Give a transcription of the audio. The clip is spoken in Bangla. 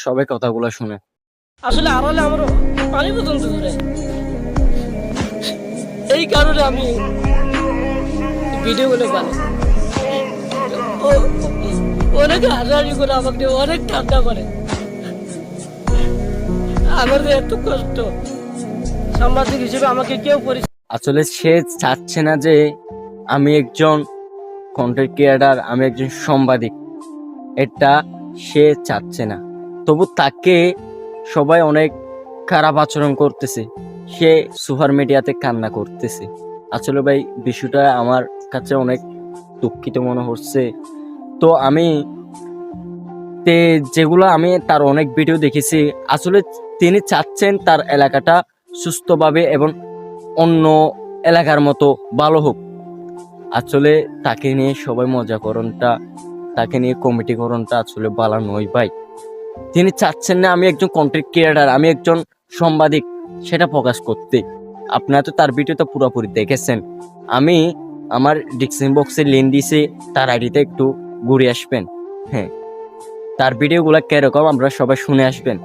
সবাই কথাগুলো শুনে। আসলে আড়ালে আমার পানি পর্যন্ত ধরে, এই কারণে আমি ভিডিওগুলো বানাই। অনেকে হাসাহাসি করে আমাকে অনেক ঠান্ডা করে। আমার যে এত কষ্ট, সাংবাদিক হিসেবে আমাকে কেউ আসলে সে চাচ্ছে না যে আমি একজন কন্টেন্ট ক্রিয়েটার, আমি একজন সাংবাদিক, এটা সে চাচ্ছে না। তবু তাকে সবাই অনেক খারাপ আচরণ করতেছে, সে সোশ্যাল মিডিয়াতে কান্না করতেছে। আসলে ভাই বিষয়টা আমার কাছে অনেক দুঃখিত মনে হচ্ছে। তো আমি যেগুলো আমি তার অনেক ভিডিও দেখেছি, আসলে তিনি চাচ্ছেন তার এলাকাটা সুস্থভাবে এবং অন্য এলাকার মতো ভালো হোক। আসলে তাকে নিয়ে সবাই মজা করণটা, তাকে নিয়ে কমিটি করণটা আসলে ভালো নয় ভাই। তিনি চাচ্ছেন না আমি একজন কন্টেন্ট ক্রিয়েটার, আমি একজন সাংবাদিক, সেটা প্রকাশ করতে। আপনারা তো তার ভিডিওটা পুরোপুরি দেখেছেন। আমি আমার ডিসক্রিপশন বক্সে লিঙ্ক দিয়েছি, তার আইডিতে একটু ঘুরে আসবেন। হ্যাঁ, তার ভিডিওগুলো কিরকম আমরা সবাই শুনে আসবেন।